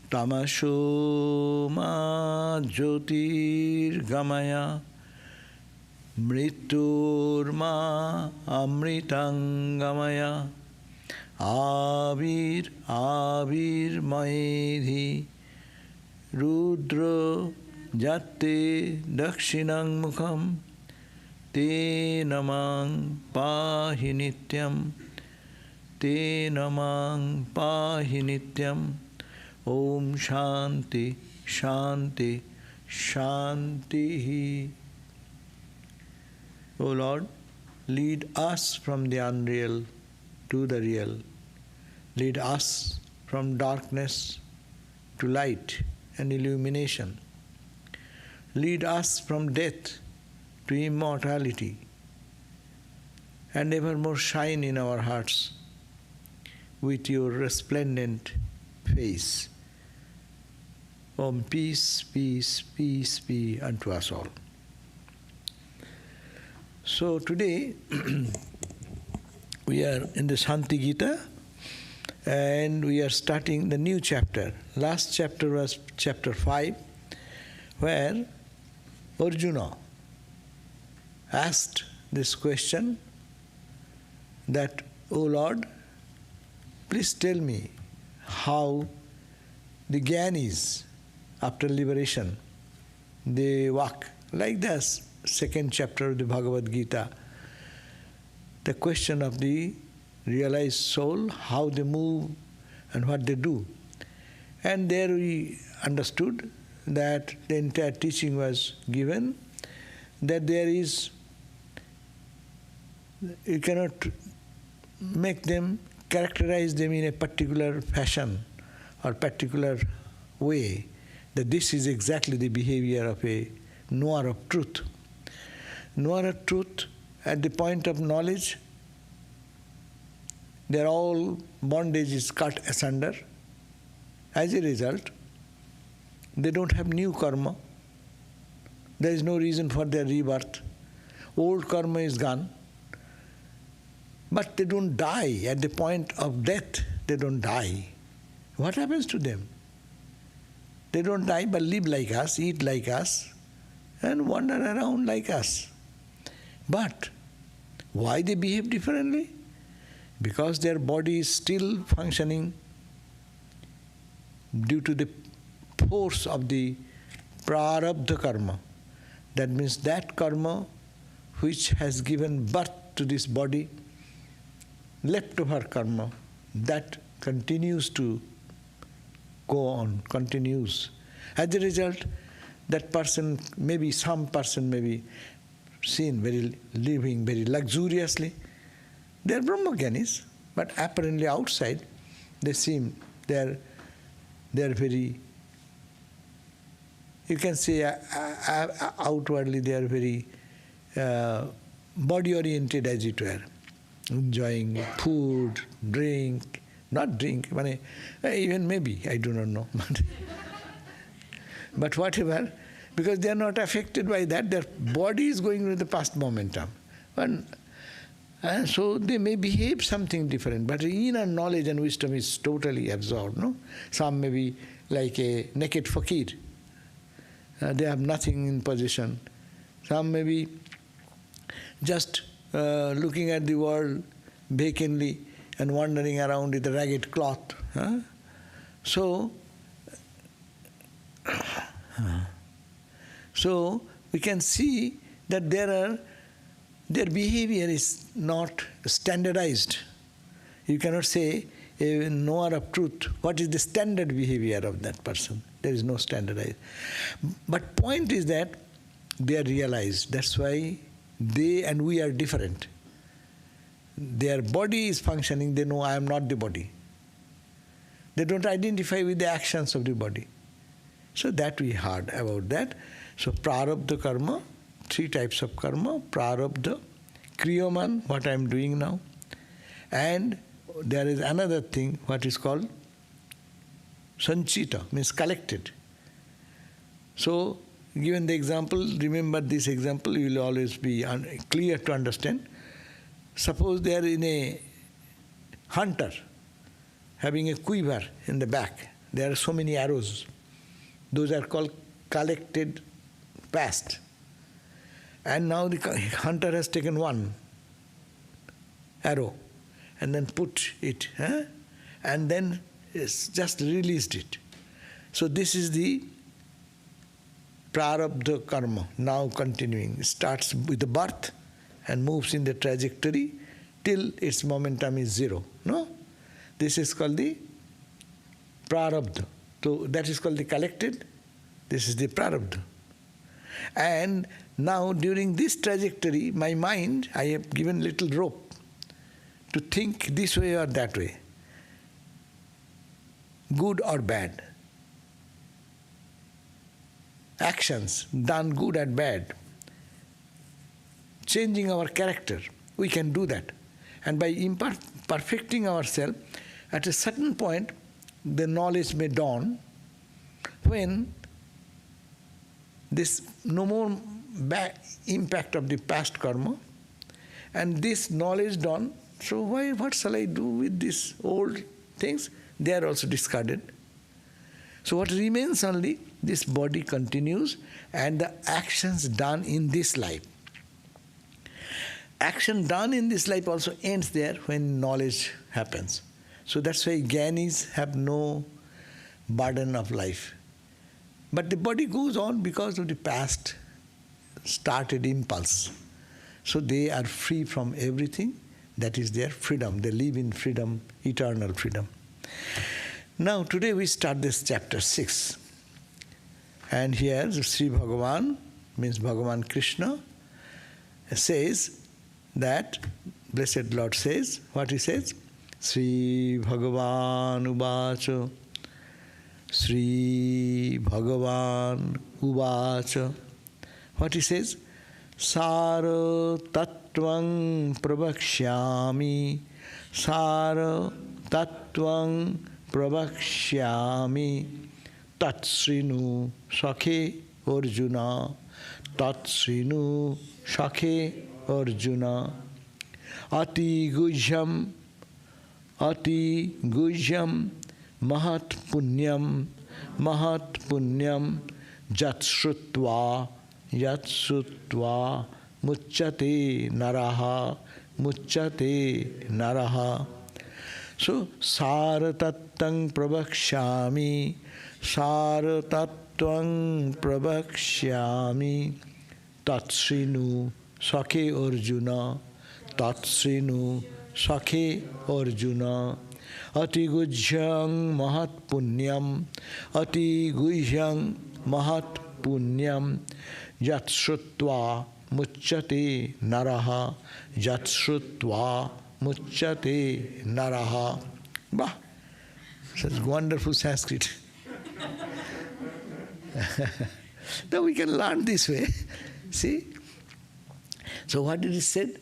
tamasho ma jyotirgamaya mrityur ma amritangamaya avir mayedhi rudra jate dakshinang mukham te namang pahi nityam te namang pahi nityam. Om Shanti Shanti Shanti. O Lord, lead us from the unreal to the real. Lead us from darkness to light and illumination. Lead us from death to immortality, and evermore shine in our hearts with your resplendent face. Om peace, peace, peace be unto us all. So today we are in the Shanti Gita and we are starting the new chapter. Last chapter was chapter 5, where Arjuna asked this question that, O Lord, please tell me how the Jnanis, after liberation, they walk. Like this second chapter of the Bhagavad Gita, the question of the realized soul, how they move and what they do. And there we understood that the entire teaching was given, that there is, you cannot make them, characterize them in a particular fashion or particular way, that this is exactly the behavior of a knower of truth. Knower of truth, at the point of knowledge, their all bondage is cut asunder. As a result, they don't have new karma. There is no reason for their rebirth. Old karma is gone. But they don't die. At the point of death, they don't die. What happens to them? They don't die but live like us, eat like us, and wander around like us. But why they behave differently? Because their body is still functioning due to the force of the prarabdha karma. That means that karma which has given birth to this body, leftover karma, that continues to go on, continues. As a result, that person, maybe some person may be seen living very luxuriously. They are brahma-jnanis, but apparently outside they seem, they are very, you can say outwardly they are very body-oriented, as it were, enjoying food, drink, not drink, even maybe, I do not know. But whatever, because they are not affected by that, their body is going with the past momentum. And so they may behave something different, but inner knowledge and wisdom is totally absorbed. No? Some may be like a naked fakir. They have nothing in possession. Some may be just looking at the world vacantly and wandering around with a ragged cloth. So we can see that their behavior is not standardized. You cannot say, a knower of truth, what is the standard behavior of that person? There is no standardized. But point is that they are realized. That's why they and we are different. Their body is functioning, they know I am not the body. They don't identify with the actions of the body. So that we heard about that. So prarabdha karma, 3 types of karma, prarabdha, kriyaman, what I am doing now, and there is another thing, what is called sanchita, means collected. So, given the example, remember this example, you will always be clear to understand. Suppose they are in a hunter, having a quiver in the back, there are so many arrows. Those are called collected past. And now the hunter has taken one arrow and then put it, and then just released it. So this is the prarabdha karma, now continuing. It starts with the birth and moves in the trajectory till its momentum is zero. No? This is called the prarabdha. So that is called the collected. This is the prarabdha. And now during this trajectory, my mind, I have given little rope to think this way or that way, good or bad. Actions done good and bad, changing our character, we can do that. And by perfecting ourselves, at a certain point, the knowledge may dawn when this no more impact of the past karma, and this knowledge dawn. So what shall I do with these old things? They are also discarded. So what remains only, this body continues and the actions done in this life. Action done in this life also ends there when knowledge happens. So that's why Jnanis have no burden of life. But the body goes on because of the past started impulse. So they are free from everything. That is their freedom. They live in freedom, eternal freedom. Now today we start this chapter 6. And here śrībhagavan, means Bhagavan Krishna, says that, Blessed Lord says, what he says? śrībhagavan uvāca, śrībhagavan uvāca. What he says? tattvaṃ pravakṣyāmi, tattvaṃ pravakṣyāmi, śṛṇuṣva sakhe rjuna, sakhe rjuna, atiguhyaṃ mahat puṇyaṃ, śrutvā mucyate naraḥ. So, tattvaṃ pravakṣyāmi, tattvaṃ pravakṣyāmi, śṛṇuṣva sakhe rjuna, sakhe rjuna, atiguhyaṃ mahat puṇyaṃ, śrutvā mucyate naraḥ, śrutvā mucyate naraḥ. Bah! Such wonderful Sanskrit. Now we can learn this way. See? So what did it say?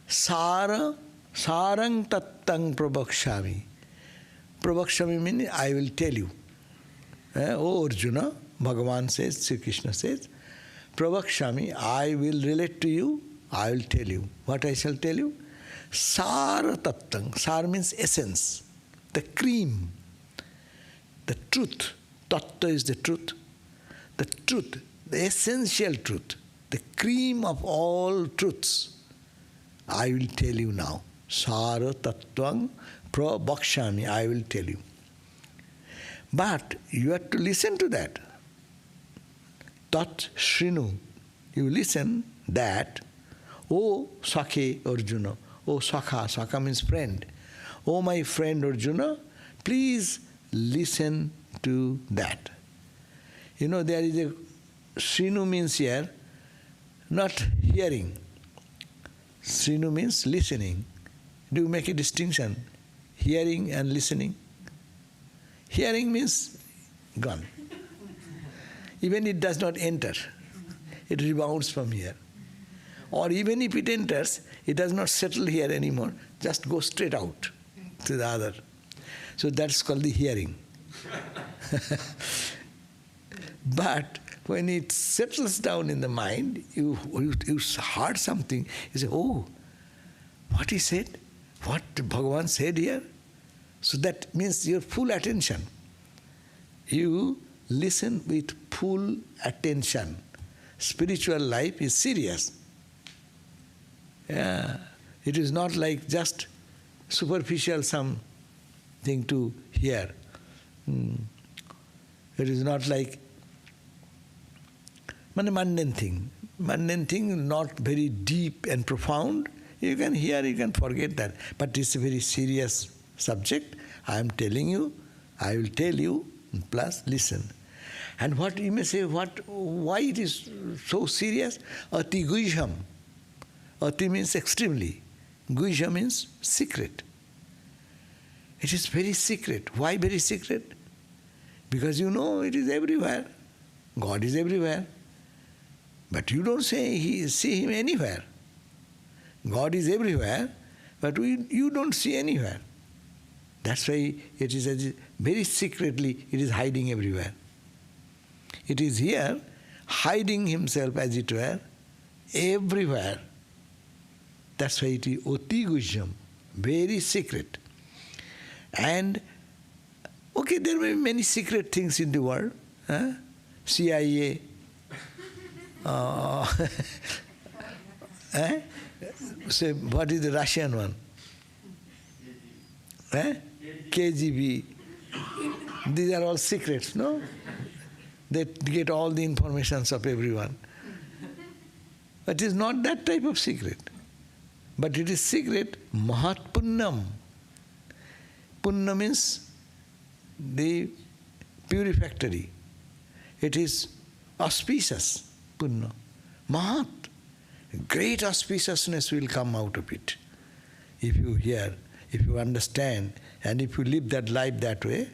Sāraṃ tattaṃ pravakṣyāmi. Pravakṣyāmi means I will tell you. O Arjuna, Bhagavan says, Sri Krishna says, pravakṣyāmi, I will relate to you, I will tell you. What I shall tell you? Sāra tattaṃ. Sāra means essence, the cream, the truth. Tato is the truth, the essential truth, the cream of all truths. I will tell you now. Sāra tattvaṃ pravakṣyāmi, I will tell you. But you have to listen to that. Tat śrṇu. You listen that, O sakhe Arjuna, O sakha, sakha means friend. O my friend Arjuna, please listen to that. You know, there is a śrṇu means here, not hearing. śrṇu means listening. Do you make a distinction? Hearing and listening? Hearing means gone. Even it does not enter. It rebounds from here. Or even if it enters, it does not settle here anymore. Just go straight out to the other. So that's called the hearing. But when it settles down in the mind, you heard something, you say, oh, what he said? What Bhagavan said here? So that means your full attention. you listen with full attention. Spiritual life is serious. Yeah. It is not like just superficial something to hear. It is not like mundane thing. Mundane thing, not very deep and profound. You can hear, you can forget that. But it's a very serious subject. I am telling you, I will tell you, plus listen. And what you may say, why it is so serious? Atiguhyaṃ. Ati means extremely. Guhya means secret. It is very secret. Why very secret? Because you know it is everywhere. God is everywhere. But you don't see Him anywhere. God is everywhere, but you don't see anywhere. That's why it is very secretly, it is hiding everywhere. It is here, hiding Himself, as it were, everywhere. That's why it is atiguhyaṃ, very secret. And, okay, there may be many secret things in the world. CIA, say, what is the Russian one? KGB. These are all secrets, no? They get all the informations of everyone. But it is not that type of secret. But it is secret, mahat puṇyaṃ. Puṇya means the purificatory. It is auspicious, puṇya. Mahat. Great auspiciousness will come out of it. If you hear, if you understand, and if you live that life that way,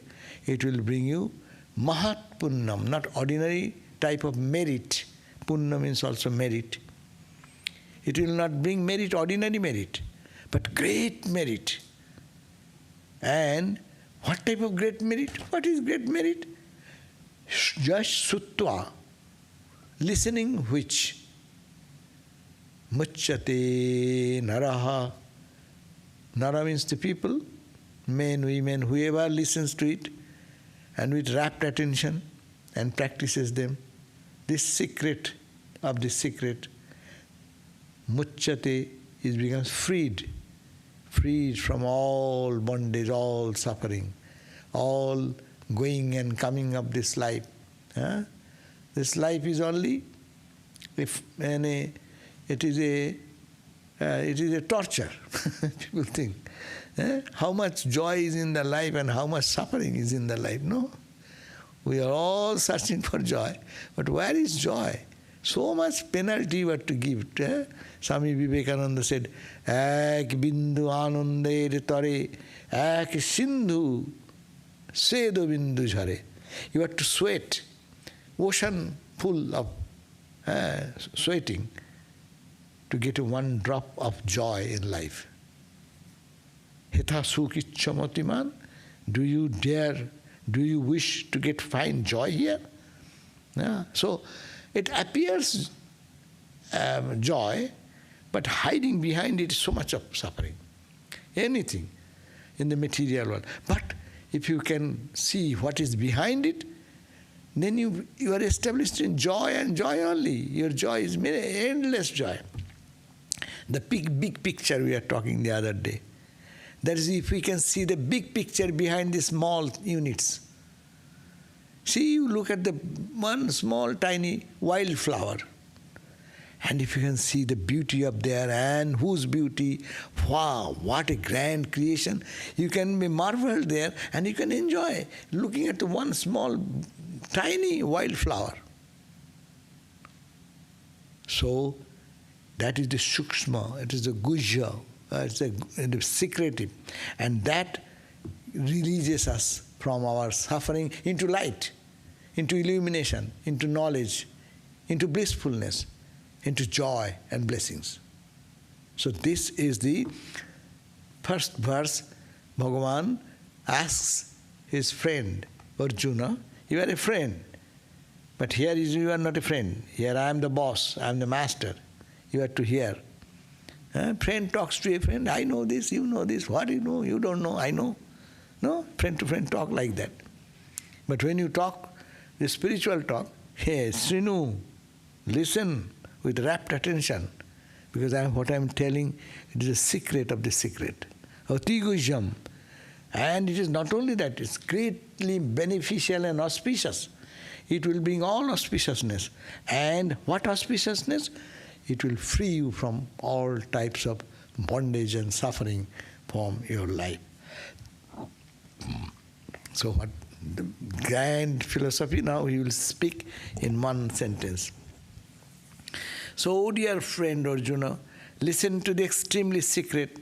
it will bring you mahat puṇyaṃ, not ordinary type of merit. Puṇya means also merit. It will not bring merit, ordinary merit, but great merit. And what type of great merit? What is great merit? Just śrutvā, listening which mucyate naraḥ. Nara means the people, men, women, whoever listens to it, and with rapt attention and practices them. This secret of the secret, mucyate, is becomes freed from all bondage, all suffering, all going and coming of this life. This life is only, it is a torture. People think, how much joy is in the life and how much suffering is in the life. No, we are all searching for joy, but where is joy? So much penalty what to give. Swami Vivekananda said, "Ek bindu anande tare, ek sindhu sedo bindu jhare." You have to sweat, ocean full of sweating, to get one drop of joy in life. Hetha sukichamatiman, do you dare, do you wish to find joy here? So it appears joy, but hiding behind it is so much of suffering. Anything in the material world. But if you can see what is behind it, then you are established in joy and joy only. Your joy is endless joy. The big picture we were talking the other day. That is, if we can see the big picture behind the small units. See, you look at the one small tiny wildflower, and if you can see the beauty up there, and whose beauty, wow, what a grand creation. You can be marveled there, and you can enjoy looking at the one small tiny wildflower. So, that is the sukshma, it is the guhya, it's the secretive. And that releases us from our suffering into light, into illumination, into knowledge, into blissfulness, into joy and blessings. So this is the first verse. Bhagavan asks his friend, Arjuna, you are a friend, but here you are not a friend. Here I am the boss, I am the master. You have to hear. Friend talks to a friend, I know this, you know this, what you know, you don't know, I know. No, friend to friend talk like that. But when you talk, the spiritual talk, hey, śṛṇu, listen with rapt attention, because what I am telling, it is a secret of the secret. Atiguhyaṃ. And it is not only that, it's greatly beneficial and auspicious. It will bring all auspiciousness. And what auspiciousness? It will free you from all types of bondage and suffering from your life. So what the grand philosophy now, he will speak in one sentence. So, oh dear friend Arjuna, listen to the extremely secret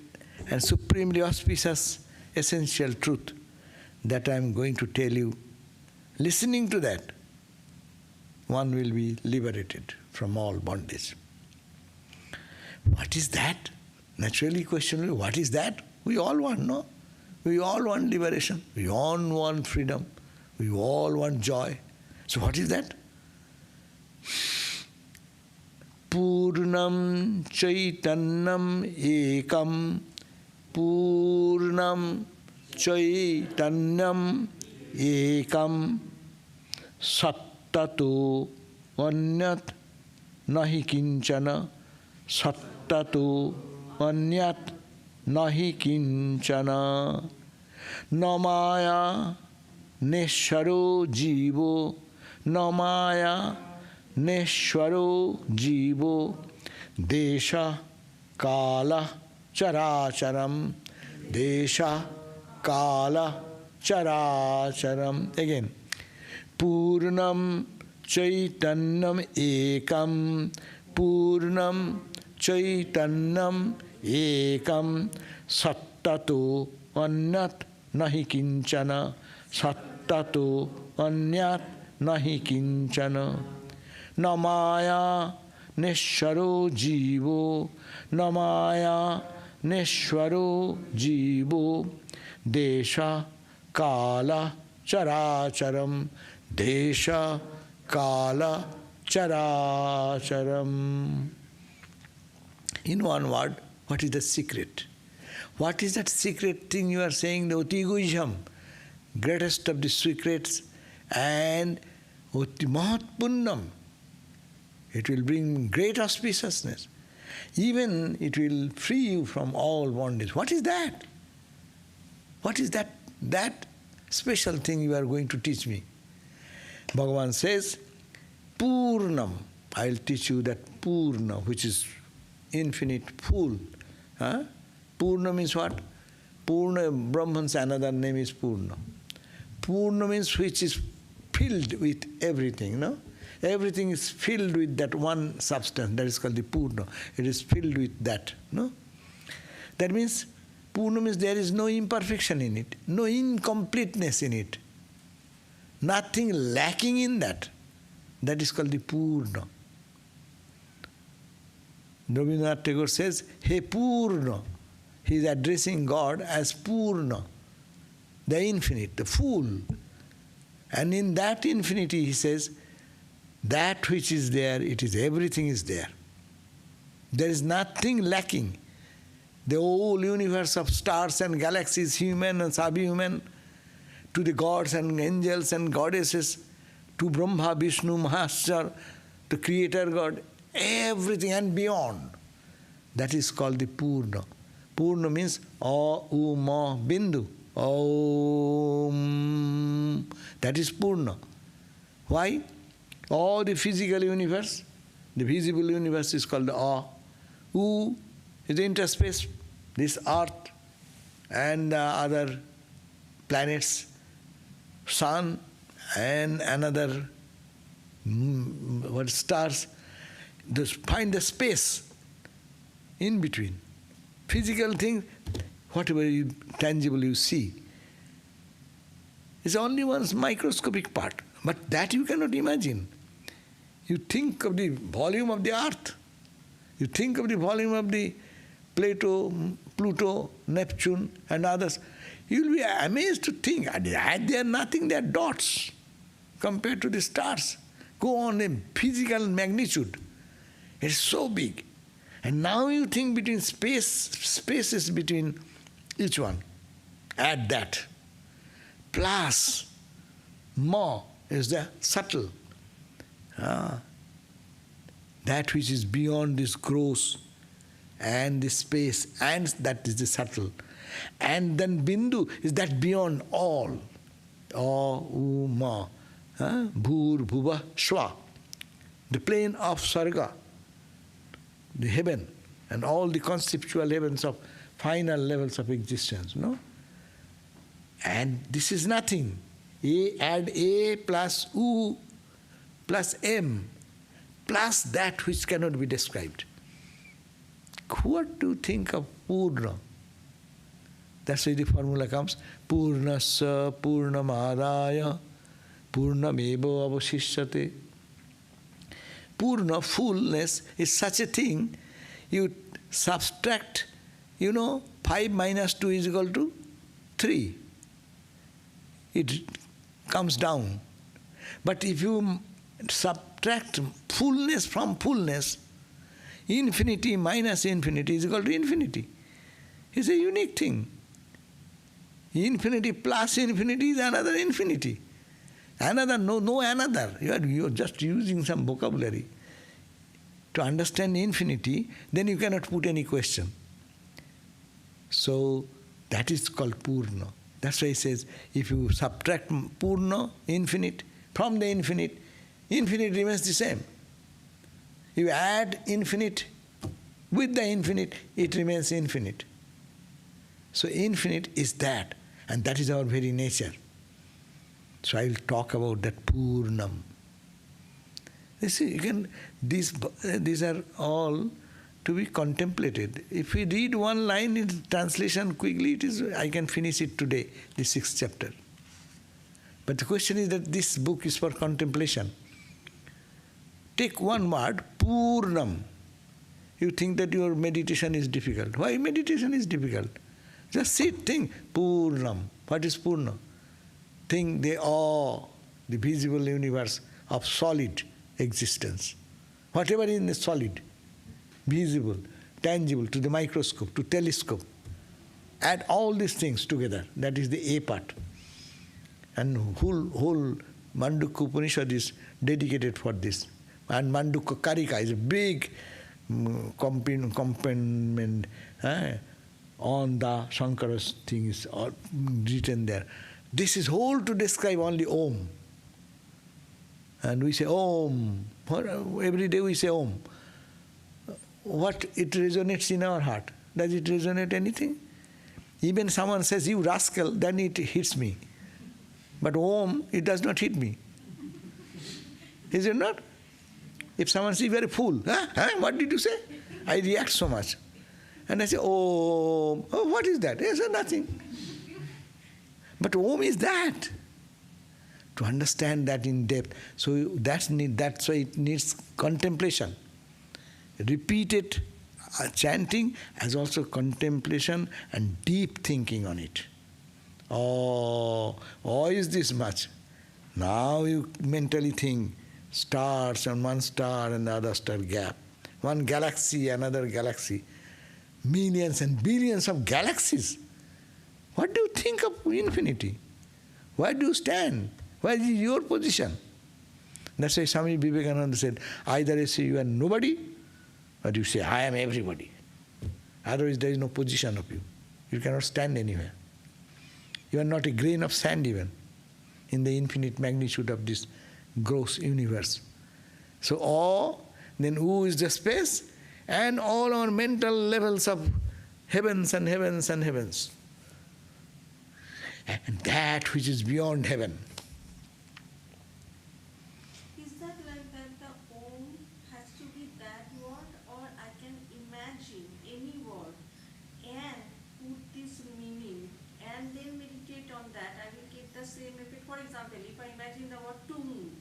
and supremely auspicious essential truth that I am going to tell you. Listening to that, one will be liberated from all bondage. What is that? Naturally question, what is that? We all want, no? We all want liberation. We all want freedom. We all want joy. So what is that? pūrṇaṃ caitanyam ekaṃ pūrṇaṃ caitanyam ekaṃ tato nyat nahi kiñcana tato nyat nahi kiñcana na māyā neshvaro jīvo na māyā neshvaro jīvo deśa-kālāṃ deśa-kālāṃ. Again. pūrṇaṃ caitanyam ekaṃ pūrṇaṃ caitanyam ekaṃ tato nyat nahi kiñcana tato nyat nahi kiñcana na māyā neshvaro jīvo na māyā neshvaro jīvo deśa-kālāṃ deśa-kālāṃ. In one word, what is the secret? What is that secret thing you are saying? The atiguhyaṃ, greatest of the secrets, and mahat puṇyaṃ. It will bring great auspiciousness. Even it will free you from all bondage. What is that? What is that special thing you are going to teach me? Bhagavan says, pūrṇaṃ. I will teach you that pūrṇa, which is infinite, full. Huh? Pūrṇa means what? Pūrṇa, Brahman's another name is pūrṇa. Pūrṇa means which is filled with everything, no? Everything is filled with that one substance, that is called the pūrṇa. It is filled with that, no? That means, pūrṇa means there is no imperfection in it, no incompleteness in it. Nothing lacking in that. That is called the pūrṇa. Rabindranath Tagore says, He pūrṇa. He is addressing God as pūrṇa, the infinite, the full. And in that infinity, he says, that which is there, it is everything is there. There is nothing lacking. The whole universe of stars and galaxies, human and subhuman, to the gods and angels and goddesses, to Brahma, Vishnu, Maheshwar, the Creator God, everything and beyond. That is called the pūrṇa. Pūrṇa means ma bindu. Om. That is pūrṇa. Why? All the physical universe, the visible universe is called A. U is the interspace, this earth and the other planets, sun and another stars. Find the space in between. Physical thing, whatever tangible you see, is only one microscopic part. But that you cannot imagine. You think of the volume of the earth. You think of the volume of the Pluto, Neptune and others. You will be amazed to think, they are nothing, they are dots compared to the stars. Go on a physical magnitude. It is so big. And now you think between spaces between each one. Add that. Plus Ma is the subtle. That which is beyond this gross and this space, and that is the subtle. And then Bindu is that beyond all. Ma. Bhur, bhuva, shva. The plane of sarga, the heaven, and all the conceptual heavens of final levels of existence, no? And this is nothing. Add A plus U plus M plus that which cannot be described. What do you think of pūrṇaṃ? That's why the formula comes, pūrṇasya pūrṇamadāya pūrṇameva avashishyate. Pūrṇa, fullness, is such a thing, you subtract, 5 minus 2 is equal to 3. It comes down. But if you subtract fullness from fullness, infinity minus infinity is equal to infinity. It's a unique thing. Infinity plus infinity is another infinity. Another, no another. You are just using some vocabulary. To understand infinity, then you cannot put any question. So, that is called pūrṇa. That's why he says, if you subtract pūrṇa, infinite, from the infinite, infinite remains the same. You add infinite with the infinite, it remains infinite. So infinite is that, and that is our very nature. So I will talk about that pūrṇaṃ. You see, these are all to be contemplated. If we read one line in translation quickly, I can finish it today, the 6th chapter. But the question is that this book is for contemplation. Take one word, pūrṇaṃ. You think that your meditation is difficult. Why meditation is difficult? Just sit, think, pūrṇaṃ. What is pūrṇa? Think the visible universe of solid existence. Whatever is in the solid, visible, tangible, to the microscope, to telescope. Add all these things together. That is the A part. And whole Mandukya Upanishad is dedicated for this. And Mandukya Karika is a big component on the Shankara's thing is all written there. This is whole to describe only Om. And we say Om. Every day we say Om. What it resonates in our heart? Does it resonate anything? Even someone says, you rascal, then it hits me. But Om, it does not hit me. Is it not? If someone says, you are a fool, what did you say? I react so much. And I say, oh, what is that? I say, nothing. But Om is that. To understand that in depth. So that's why it needs contemplation. Repeated chanting as also contemplation and deep thinking on it. Is this much? Now you mentally think stars and one star and the other star gap. One galaxy, another galaxy. Millions and billions of galaxies. What do you think of infinity? Where do you stand? Where is your position? That's why Swami Vivekananda said, either you say you are nobody, or you say, I am everybody. Otherwise there is no position of you. You cannot stand anywhere. You are not a grain of sand even in the infinite magnitude of this gross universe. So then who is the space? And all our mental levels of heavens and heavens and heavens. And that which is beyond heaven. Is that like that the Om has to be that word, or I can imagine any word and put this meaning and then meditate on that? I will get the same effect. For example, if I imagine the word tum,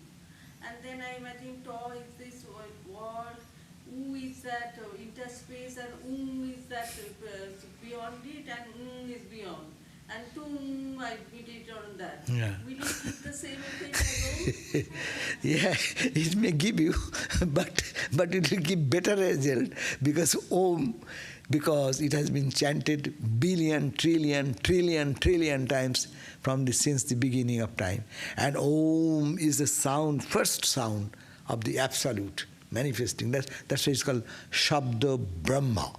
and then I imagine to is this word, u is that interspace, and is that beyond it, and is beyond. And tum, I meditate on that. Yeah. Will it give the same effect as Om? Yeah, it may give you, but it will give better result, because Om because it has been chanted billion, trillion times since the beginning of time. And Om is the sound, first sound of the Absolute manifesting. That's why it's called Shabda Brahma.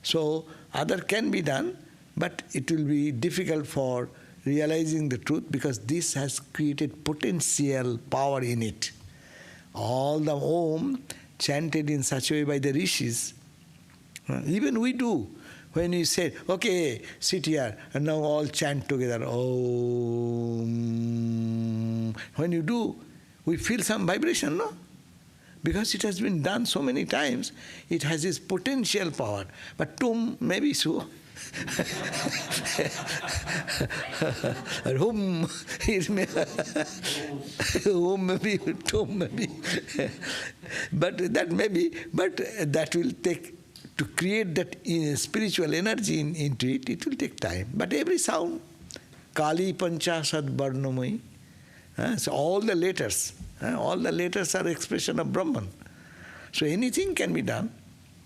So other can be done, but it will be difficult for realizing the truth because this has created potential power in it. All the Om chanted in such a way by the rishis, even we do. When we say, okay, sit here, and now all chant together, Om. When you do, we feel some vibration, no? Because it has been done so many times, it has its potential power. But Tum maybe so. Hum is Hum maybe, Tum maybe. But that will take, to create that spiritual energy into it, it will take time. But every sound, Kali Pancha Sad Varnamai, so all the letters are expression of Brahman. So anything can be done,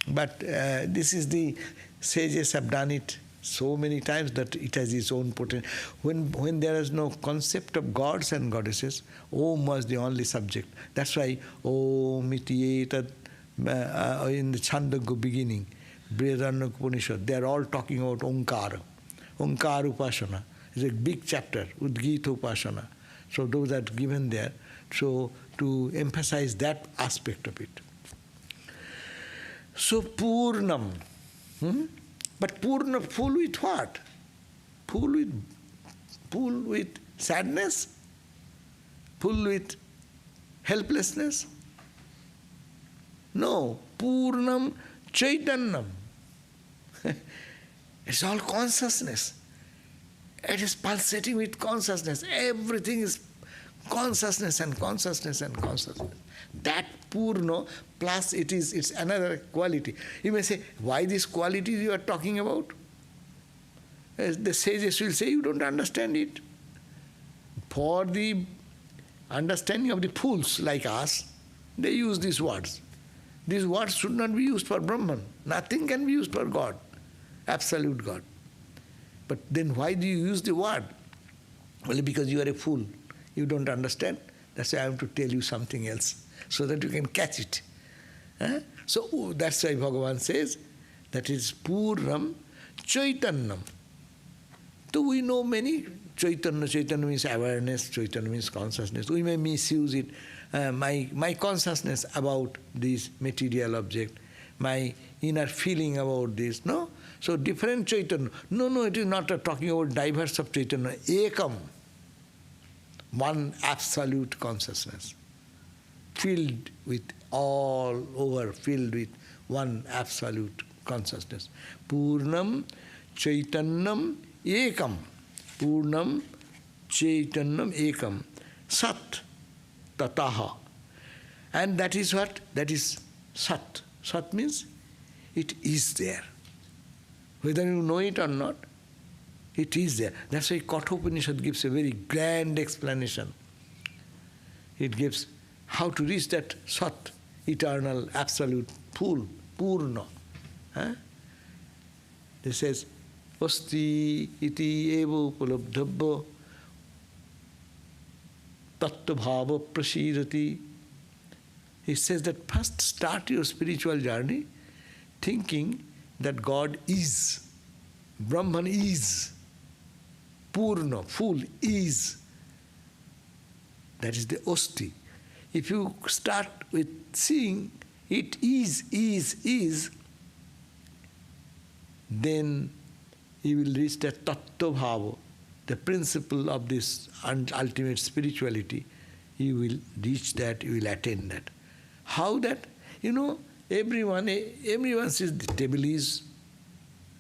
but this is the sages have done it so many times that it has its own potential. When there is no concept of gods and goddesses, Om was the only subject. That's why Om iti etat in the Chandogya beginning, Brihadaranyaka Upanishad, they are all talking about Onkara. Onkara Upasana is a big chapter, Udgita Upasana. So those are given there, so to emphasize that aspect of it. So pūrṇaṃ. But pūrṇa, full with what? Full with sadness? Full with helplessness? No, pūrṇaṃ caitanyam. It's all consciousness. It is pulsating with consciousness. Everything is consciousness and consciousness and consciousness. That pūrṇa plus it's another quality. You may say, why this quality you are talking about? As the sages will say, you don't understand it. For the understanding of the fools like us, they use these words. These words should not be used for Brahman. Nothing can be used for God, absolute God. But then why do you use the word? Only because you are a fool. You don't understand. That's why I have to tell you something else, so that you can catch it. So that's why Bhagavan says that is pūrṇaṃ caitanyam. So we know many Chaitanya. Chaitanya means awareness, Chaitanya means consciousness. We may misuse it. My consciousness about this material object, my inner feeling about this, no? So different Chaitanya. No, it is not talking about diverse of Chaitanya. Ekaṃ, one absolute consciousness, filled with all over, filled with one absolute consciousness. Pūrṇaṃ caitanyam ekaṃ. Pūrṇaṃ caitanyam ekaṃ. Sat tataha. And that is what? That is sat. Sat means it is there. Whether you know it or not, it is there. That's why Kathopanishad gives a very grand explanation. It gives how to reach that sat, eternal, absolute, full, pūrṇa. It says, Asti iti eva upalabdhabha tattvaṃ prasidati. He says that first start your spiritual journey thinking that God is, Brahman is, pūrṇa, full, is. That is the osti. If you start with seeing it is, then you will reach that tattvaṃ, the principle of this ultimate spirituality. You will reach that, you will attain that. How that? You know, everyone says the table is,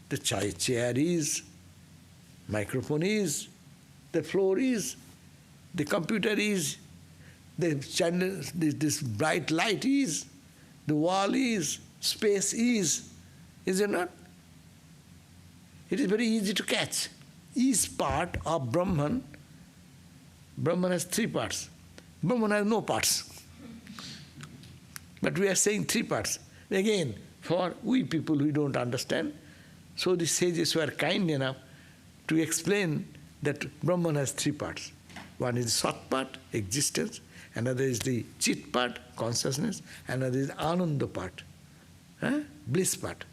the chair is, microphone is, the floor is, the computer is, the channel, this bright light is, the wall is, space is it not? It is very easy to catch. Is part of Brahman. Brahman has three parts. Brahman has no parts. But we are saying three parts. Again, for we people who don't understand. So the sages were kind enough to explain that Brahman has three parts. One is Sat part, existence, another is the Chit part, consciousness, another is Ananda part, bliss part.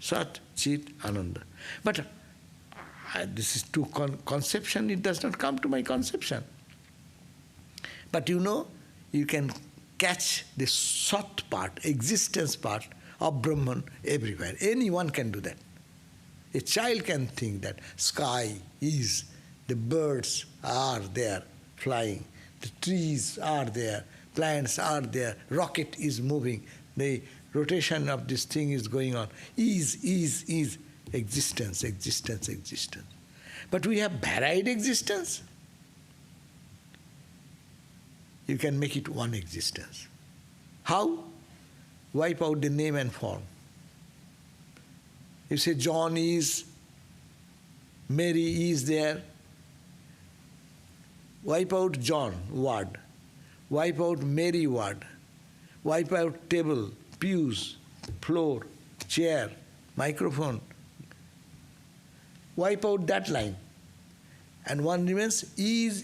Sat, Chit, Ananda. But this is too conception, it does not come to my conception. But you can catch the Sat part, existence part of Brahman everywhere. Anyone can do that. A child can think that sky is, the birds are there flying, the trees are there, plants are there, rocket is moving, the rotation of this thing is going on. Is, existence, existence, existence. But we have varied existence. You can make it one existence. How? Wipe out the name and form. You say John is, Mary is there. Wipe out John word. Wipe out Mary word. Wipe out table, pews, floor, chair, microphone. Wipe out that line. And one remains is.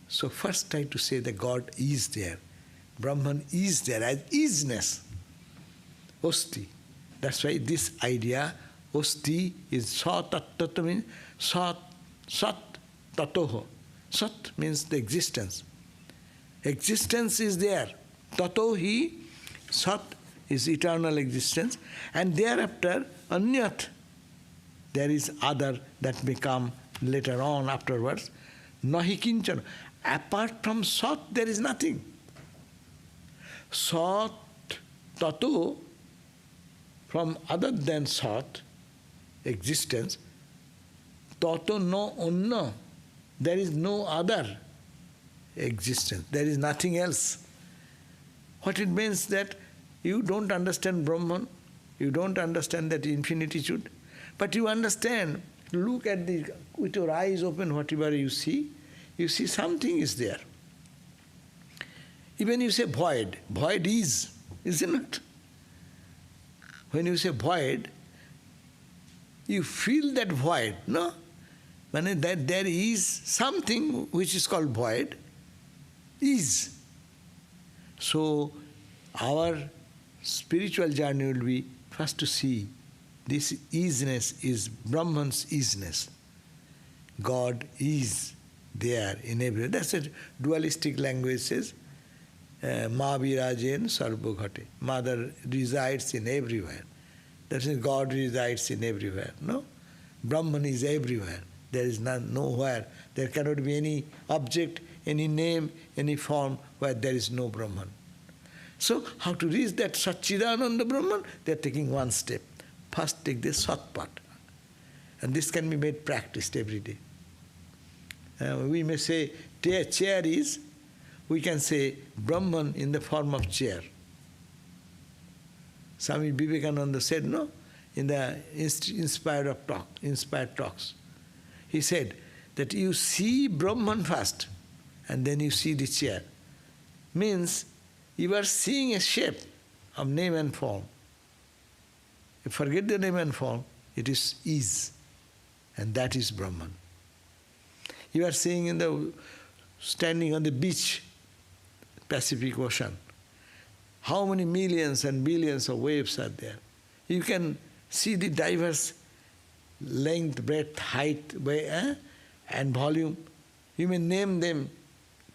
So first try to say that God is there. Brahman is there as isness. Osti. That's why this idea, osti, is sa-tato means sat tatoho. Sat means the existence. Existence is there. Tato hi, sat is eternal existence. And thereafter, nyat, there is other that may come later on afterwards. Nahi kiñcana. Apart from sat, there is nothing. Sat, tato, from other than sat, existence, tato no anna, there is no other existence, there is nothing else. What it means that you don't understand Brahman, you don't understand that infinitude, but you understand, look at with your eyes open, whatever you see something is there. Even you say void, void is, isn't it? When you say void, you feel that void, no? When that there is something which is called void, is. So our spiritual journey will be first to see this isness is Brahman's isness. God is there in everywhere. That's a dualistic language says, māyā-vilāsāspadaṃ sarvabhute. Mother resides in everywhere. That means God resides in everywhere. No? Brahman is everywhere. There is nowhere. There cannot be any object, any name, any form where there is no Brahman. So, how to reach that Satchidananda Brahman? They are taking one step. First take the Sat part. And this can be made practiced every day. We may say, chair is, we can say Brahman in the form of chair. Swami Vivekananda said, no, in the inspired talks. He said that you see Brahman first, and then you see the chair. Means you are seeing a shape of name and form. You forget the name and form, it is, and that is Brahman. You are seeing standing on the beach, Pacific Ocean. How many millions and billions of waves are there? You can see the diverse length, breadth, height, and volume. You may name them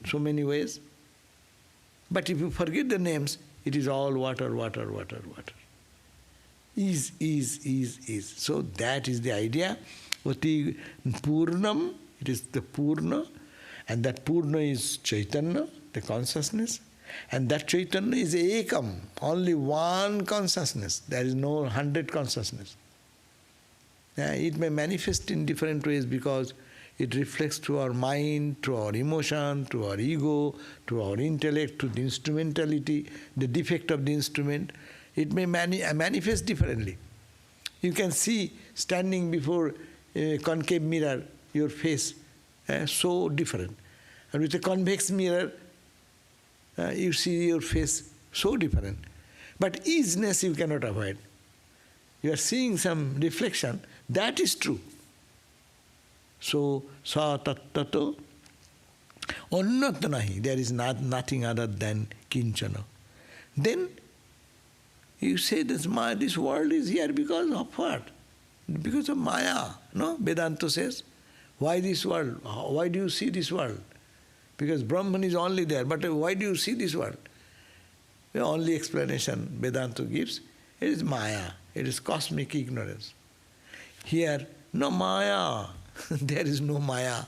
so many ways. But if you forget the names, it is all water, water, water, water. Is. So that is the idea. Pūrṇaṃ, it is the pūrṇa, and that pūrṇa is caitanya, the consciousness, and that caitanya is ekaṃ, only one consciousness. There is no 100 consciousness. It may manifest in different ways because it reflects to our mind, to our emotion, to our ego, to our intellect, to the instrumentality, the defect of the instrument. It may manifest differently. You can see standing before a concave mirror, your face so different. And with a convex mirror, You see your face so different. But easiness you cannot avoid. You are seeing some reflection, that is true. So, sa tato, onnat nahi, there is nothing other than kiñcana. Then you say this world is here because of what? Because of Maya. No? Vedanta says, why this world? Why do you see this world? Because Brahman is only there, but why do you see this world? The only explanation Vedanta gives, it is Maya, it is cosmic ignorance. Here, no Maya, there is no Maya.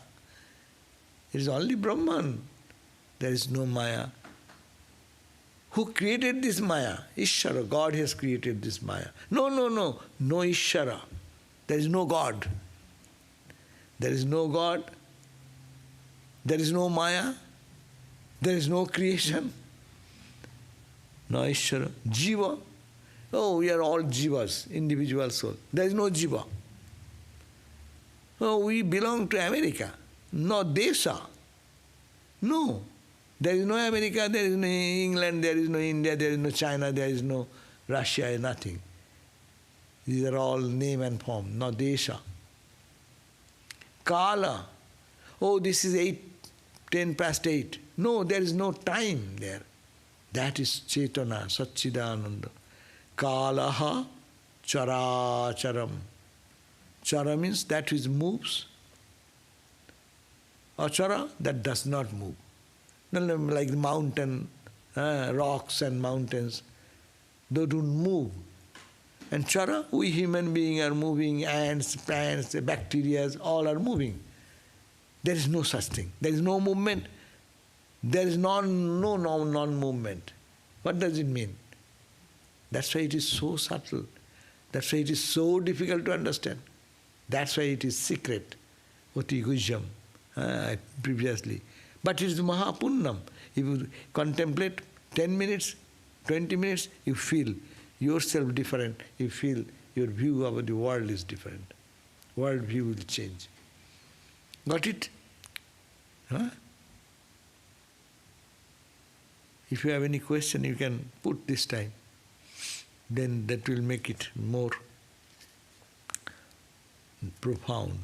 It is only Brahman, there is no Maya. Who created this Maya? Īśvaraḥ, God has created this Maya. No Īśvaraḥ, there is no God. There is no God, there is no Maya, there is no creation. No Īśvaraḥ. Jīvḥ. Oh, we are all jivas, individual soul. There is no jiva. Oh, we belong to America. No deśa. No. There is no America, there is no England, there is no India, there is no China, there is no Russia, nothing. These are all name and form, no deśa. Kāla. Oh, this is 10 past 8. No, there is no time there. That is Cetana, Satchidananda. Kālaha carācaram. Chara means that which moves. Achara, that does not move. Like mountain, rocks and mountains, they don't move. And chara, we human beings are moving, ants, plants, bacteria, all are moving. There is no such thing. There is no movement. There is no non-movement. What does it mean? That's why it is so subtle. That's why it is so difficult to understand. That's why it is secret. Atiguhyaṃ, previously. But it is puṇyaṃ. If you contemplate 10 minutes, 20 minutes, you feel yourself different. You feel your view of the world is different. World view will change. Got it? Huh? If you have any question, you can put this time. Then that will make it more profound.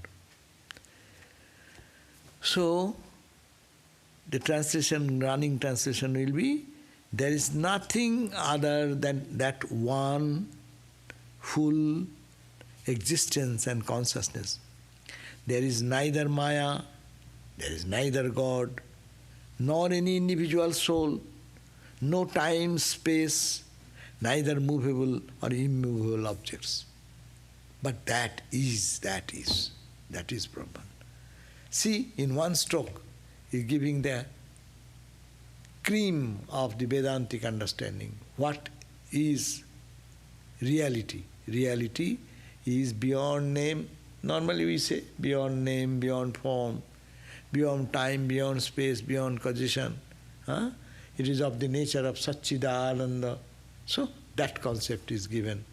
So, the translation, running translation will be, there is nothing other than that one full existence and consciousness. There is neither Maya, there is neither God, nor any individual soul, no time, space, neither movable or immovable objects. But that is Brahman. See, in one stroke, he is giving the cream of the Vedantic understanding. What is reality? Reality is beyond name. Normally we say beyond name, beyond form, beyond time, beyond space, beyond causation. It is of the nature of Satchidananda. So that concept is given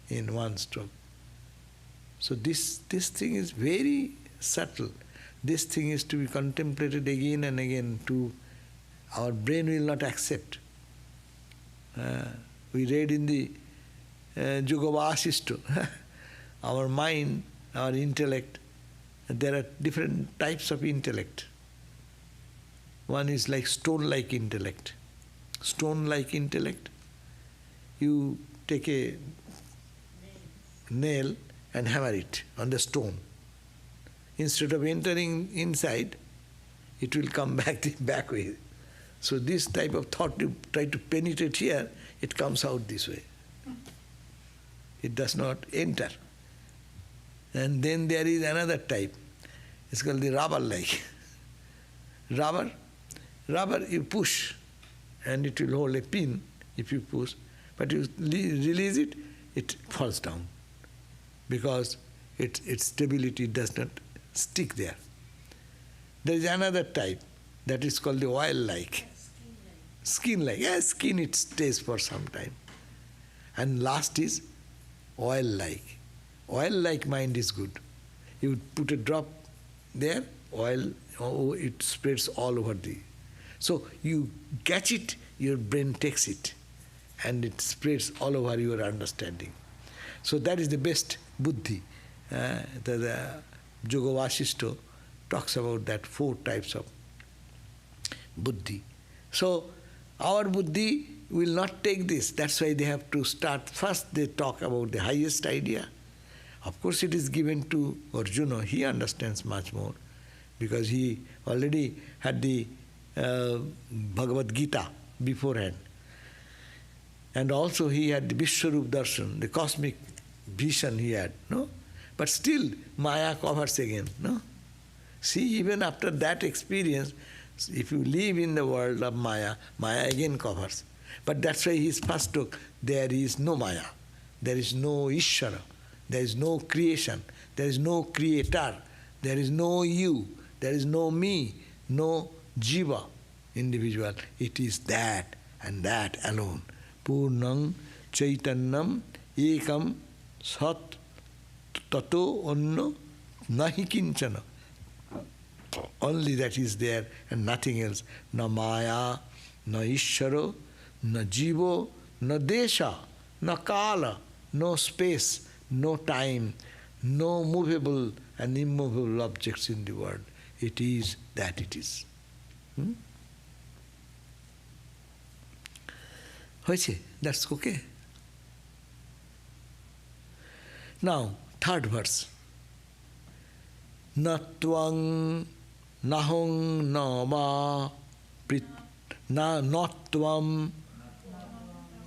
in one stroke. So this thing is very subtle. This thing is to be contemplated again and again. Our brain will not accept. We read in the Yugavasistu, our mind, our intellect, there are different types of intellect. One is like stone-like intellect. Stone-like intellect, you take a nail and hammer it on the stone. Instead of entering inside, it will come back way. So this type of thought, you try to penetrate here, it comes out this way. It does not enter. And then there is another type. It's called the rubber-like. Rubber, you push, and it will hold a pin if you push. But you release it, it falls down. Because its stability does not stick there. There is another type that is called the oil-like. Skin-like. Yes, skin it stays for some time. And last is oil-like. Oil-like mind is good. You put a drop there, oil, it spreads all over the. So you catch it, your brain takes it, and it spreads all over your understanding. So that is the best buddhi. The Yoga Vasishta talks about that 4 types of buddhi. So our buddhi will not take this. That's why they have to start. First they talk about the highest idea. Of course it is given to Arjuna. He understands much more because he already had the Bhagavad Gita beforehand. And also he had the Vishwarup Darshan, the cosmic vision he had, no? But still Maya covers again, no? See, even after that experience, if you live in the world of Maya, Maya again covers. But that's why his first took, there is no Maya, there is no īśvaraḥ, there is no creation, there is no creator, there is no you, there is no me, no jīvḥ, individual. It is that and that alone. pūrṇaṃ caitanyam ekaṃ sat tato anna nahi kiñcana. Only that is there and nothing else. Na māyā, na īśvaraḥ, na jīvḥ, na deśa, na kāla, no space, no time, no movable and immovable objects in the world. It is that it is. That's okay. Now, 3rd verse. Na tattvaṃ naham nama na tattvaṃ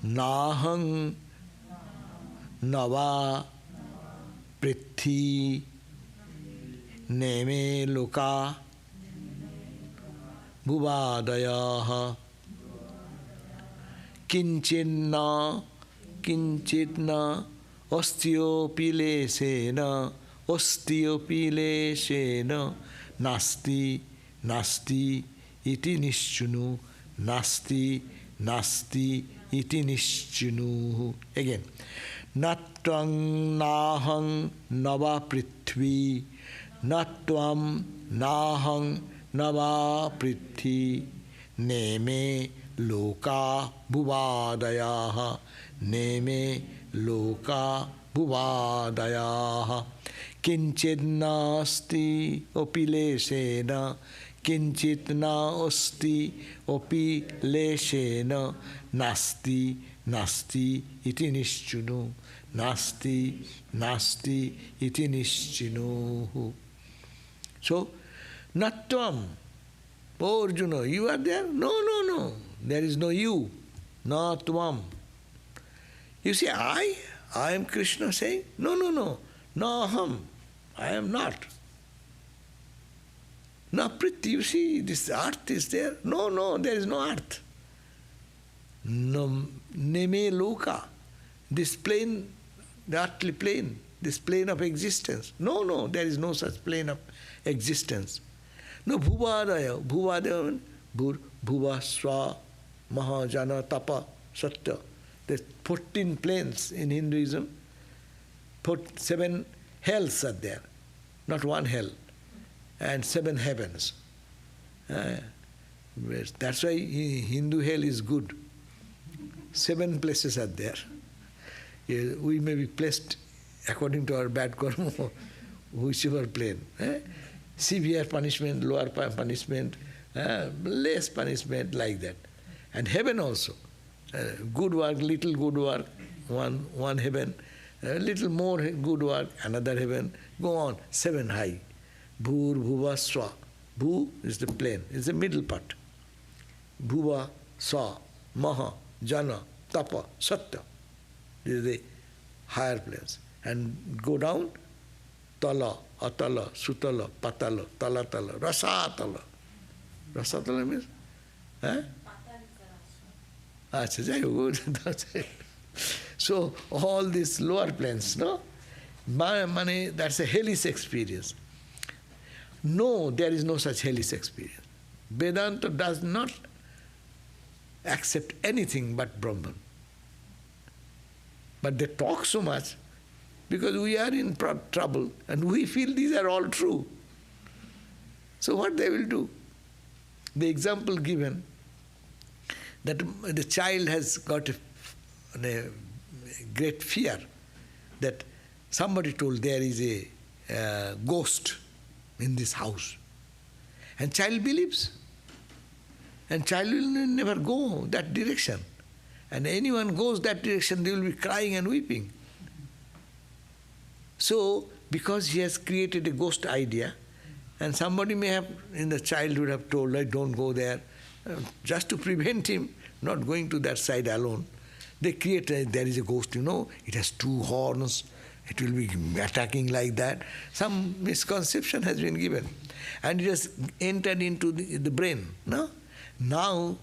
naham nava prithvi neme loka bhuvādayaha kiñcana kiñcana ostiyopilesena ostiyopilesena nasti nasti iti niśṛṇu nasti nasti iti niśṛṇu. Again. Natvang nahang nava prithvi natvam nahang nava prithvi neme loka bhuvādayaha neme loka bhuvādayaha kiñcana asti opilesena kiñcana asti opilesena nasti nasti iti niśṛṇu nasti nasti iti niśṛṇu. So, natvam. Oh Arjuna, you are there? No, no, no. There is no you. Natvam. You see, I am Krishna saying, no, no, no. Naham. I am not. Na prithvi, you see, this earth is there. No, no, there is no earth. No, neme loka. This plane, the earthly plane, this plane of existence. No, no, there is no such plane of existence. No, bhuvādaya. Bhuvādaya, bhuva, swa, maha, jana, tapa, satya. There's 14 planes in Hinduism. 7 hells are there, not one hell, and 7 heavens. That's why Hindu hell is good. 7 places are there. We may be placed according to our bad karma, whichever plane. Severe punishment, lower punishment, less punishment, like that. And heaven also. Good work, little good work, one heaven. A little more good work, another heaven. Go on, 7 high. Bhur, bhuva, swa. Bhu is the plane, is the middle part. Bhuva, swa, maha, jana, tapa, satya. These are the higher planes. And go down, tala, atala, sutala, patala, talatala, rasatala. Rasatala means? So all these lower planes, no? Money, that's a hellish experience. No, there is no such hellish experience. Vedanta does not accept anything but Brahman. But they talk so much because we are in trouble and we feel these are all true. So what they will do? the example given that the child has got a great fear that somebody told there is a ghost in this house. And child believes. And child will never go that direction. And anyone goes that direction, they will be crying and weeping. So, because he has created a ghost idea, and somebody may have, in the childhood, have told, like, don't go there, just to prevent him not going to that side alone, they create, there is a ghost, it has 2 horns, it will be attacking like that. Some misconception has been given. And it has entered into the brain. No? Now,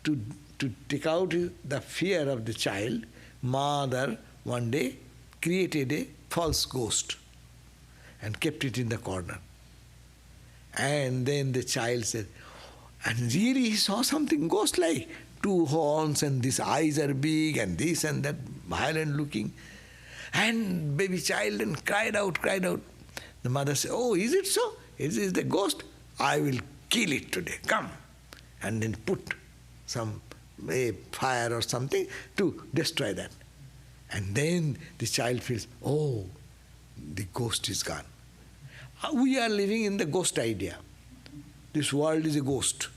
to take out the fear of the child, mother one day created a false ghost and kept it in the corner. And then the child said, and really he saw something ghost-like. 2 horns and these eyes are big and this and that, violent looking. And baby child and cried out. The mother said, oh, is it so? Is this the ghost? I will kill it today, come. And then put some fire or something to destroy that. And then the child feels, oh, the ghost is gone. We are living in the ghost idea. This world is a ghost.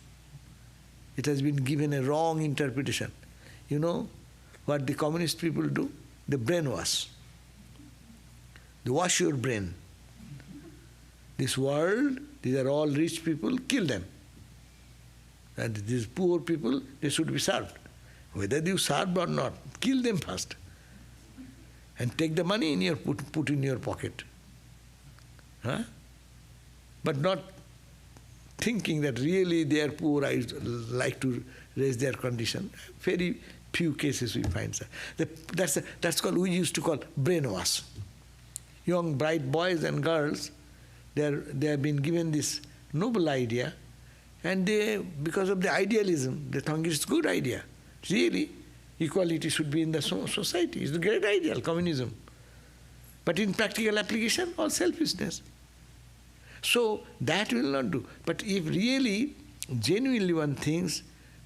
It has been given a wrong interpretation. You know what the communist people do? They brainwash. They wash your brain. This world, these are all rich people, kill them. And these poor people, they should be served. Whether you serve or not, kill them first. And take the money in your put in your pocket. Huh? But not thinking that really they are poor, I like to raise their condition. Very few cases we find. That's called, we used to call brainwash. Young bright boys and girls, they have been given this noble idea, and they, because of the idealism, they think it's a good idea. Really, equality should be in the society. It's a great ideal, communism. But in practical application, all selfishness. So that will not do. But if really, genuinely one thinks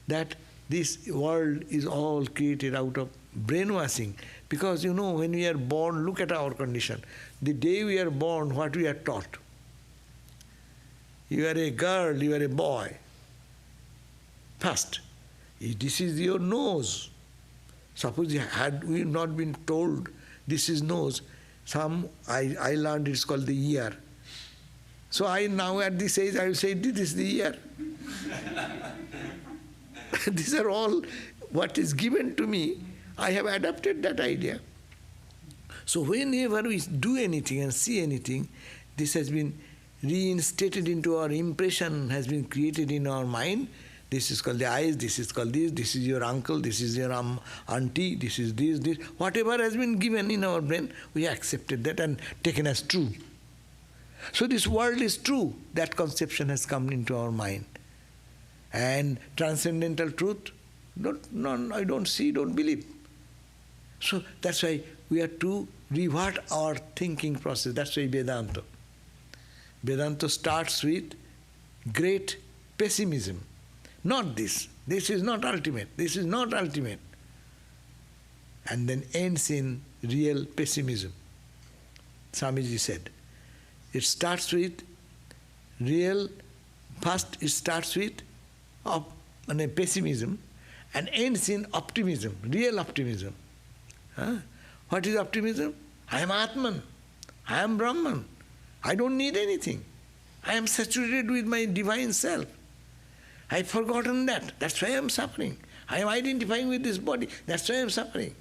that this world is all created out of brainwashing, because when we are born, look at our condition. The day we are born, what we are taught. You are a girl, you are a boy. First, this is your nose. Suppose had we not been told this is nose, I learned it's called the ear. So I now at this age I will say this is the ear. These are all what is given to me. I have adopted that idea. So whenever we do anything and see anything, this has been reinstated into our impression, has been created in our mind. This is called the eyes, this is called this is your uncle, this is your auntie, this is this. Whatever has been given in our brain, we accepted that and taken as true. So this world is true. That conception has come into our mind. And transcendental truth, I don't see, don't believe. So that's why we have to revert our thinking process. That's why Vedanta. Vedanta starts with great pessimism. Not this. This is not ultimate. This is not ultimate. And then ends in real pessimism. Swamiji said. It starts with real, first it starts with pessimism and ends in optimism, real optimism. Huh? What is optimism? I am Atman. I am Brahman. I don't need anything. I am saturated with my divine self. I have forgotten that. That's why I am suffering. I am identifying with this body. That's why I am suffering.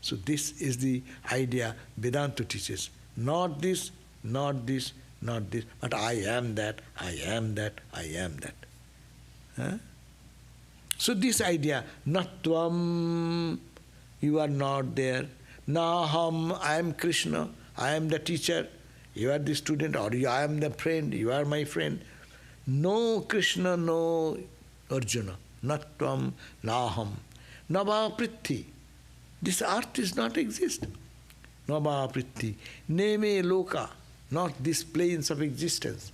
So this is the idea Vedanta teaches. Not this, not this, not this, but I am that, I am that, I am that. Huh? So this idea, tattvaṃ, you are not there. Naham, I am Krishna, I am the teacher, you are the student, or I am the friend, you are my friend. No Krishna, no Arjuna. Nattvam, naham. Nava prithi. This earth does not exist. Nava prithi. Neme loka. Not these planes of existence.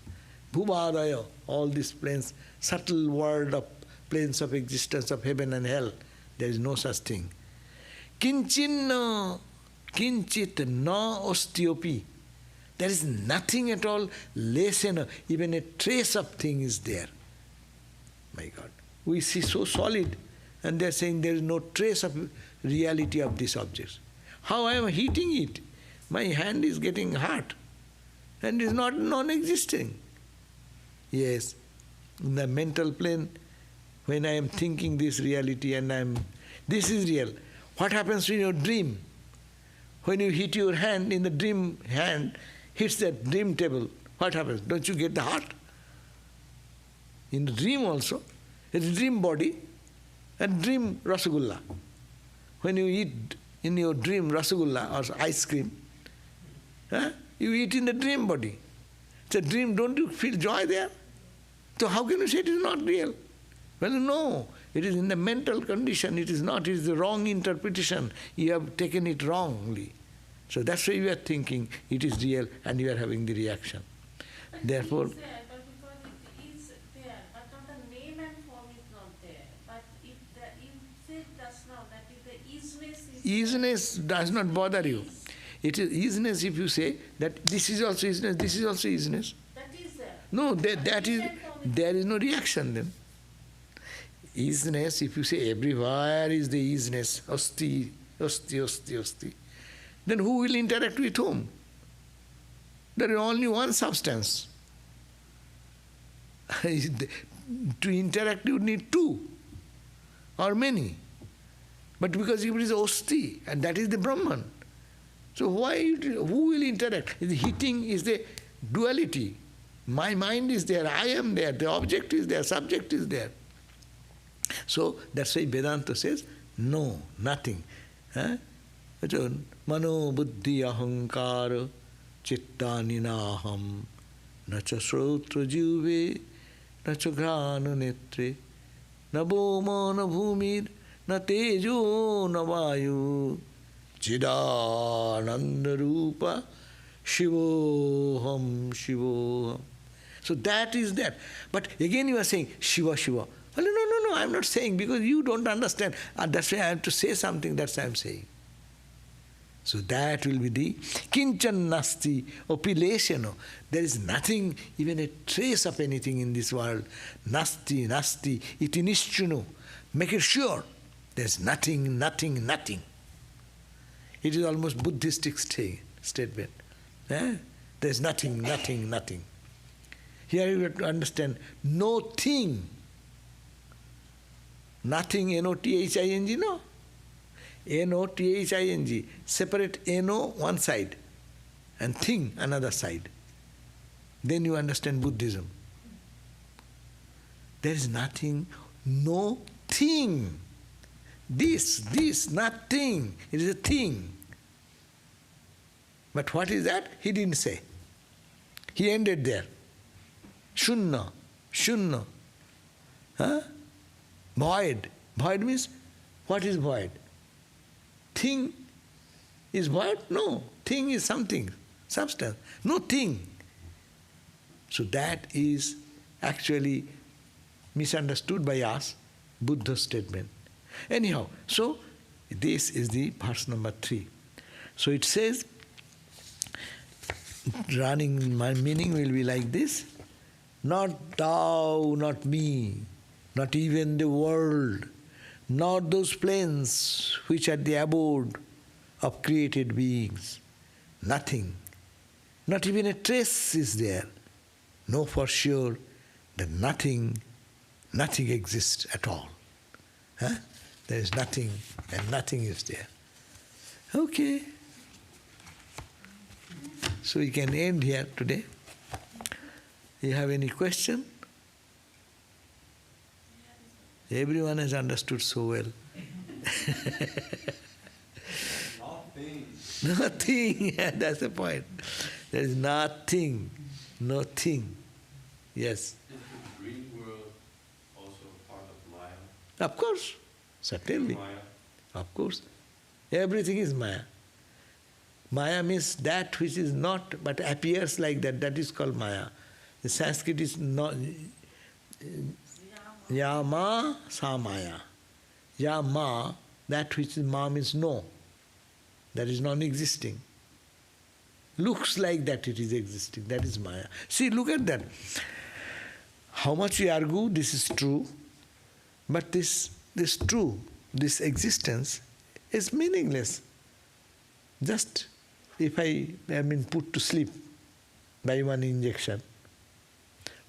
bhuvādaya, all these planes, subtle world of planes of existence of heaven and hell. There is no such thing. Kiñcana, kiñcit na ostiopi. There is nothing at all less than even a trace of thing is there. My God. We see so solid, and they are saying there is no trace of reality of these objects. How I am heating it? My hand is getting hot, and is not non-existing. Yes, in the mental plane, when I am thinking this reality and this is real. What happens in your dream? When you hit your hand in the dream, hand hits that dream table, what happens? Don't you get the heart? In the dream also, it's a dream body and dream rasagulla. When you eat in your dream rasagulla or ice cream, you eat in the dream body. It's a dream, don't you feel joy there? So how can you say it is not real? Well, no, it is in the mental condition, it is not, it is the wrong interpretation. You have taken it wrongly. So that's why you are thinking it is real and you are having the reaction. Therefore, It is there, but because it is there, but not the name and form is not there. But if you said just now that if the isness is isness does not bother you. It is isness if you say that this is also isness, this is also isness. that is there. No, there is no reaction then. Isness, if you say everywhere is the isness, asti, asti, asti, asti, then who will interact with whom? There is only one substance. To interact you need two or many. But because it is asti, and that is the Brahman. So who will interact? The heating is the duality. My mind is there, I am there, the object is there, subject is there. So that's why Vedanta says, no, nothing. Mano buddhi ahankara cittani naham nacha srotra jīvhe nacha grāna netre na bhoma na bhumir na tejo na vayu chidananda rupa shivoham shivoham. So that is that. But again you are saying Shiva, Shiva. Well, no, I am not saying because you don't understand. That's why I have to say something, that's why I am saying. So that will be the kiñcana nasti, opilation. There is nothing, even a trace of anything in this world. Nasti, nasti, iti nishchunu. Make it sure. There is nothing, nothing, nothing. It is almost Buddhistic statement. There is nothing, nothing, nothing. Here you have to understand, no thing. Nothing, N-O-T-H-I-N-G, no. N-O-T-H-I-N-G. Separate N-O one side and thing another side. Then you understand Buddhism. There is nothing, no thing. This, nothing. It is a thing. But what is that? He didn't say. He ended there. Shunna, shunna. Void. Void means, what is void? Thing is void? No. Thing is something, substance. No thing. So that is actually misunderstood by us, Buddha's statement. Anyhow, so this is the verse number 3. So it says, running, my meaning will be like this: not thou, not me, not even the world, not those planes which are the abode of created beings. Nothing, not even a trace is there. Know for sure that nothing exists at all. There is nothing and nothing is there. Okay. So we can end here today. You have any question? Everyone has understood so well. Nothing, that's the point. There is nothing, nothing. Yes. Is the dream world also part of Maya? Of course, certainly. Maya? Of course. Everything is Maya. Maya means that which is not but appears like that, that is called Maya. The Sanskrit is not yama samaya. Yama, that which is ma means no. That is non-existing. Looks like that it is existing. That is maya. See, look at that. How much we argue this is true, but this true, this existence is meaningless. Just if I am been put to sleep by one injection,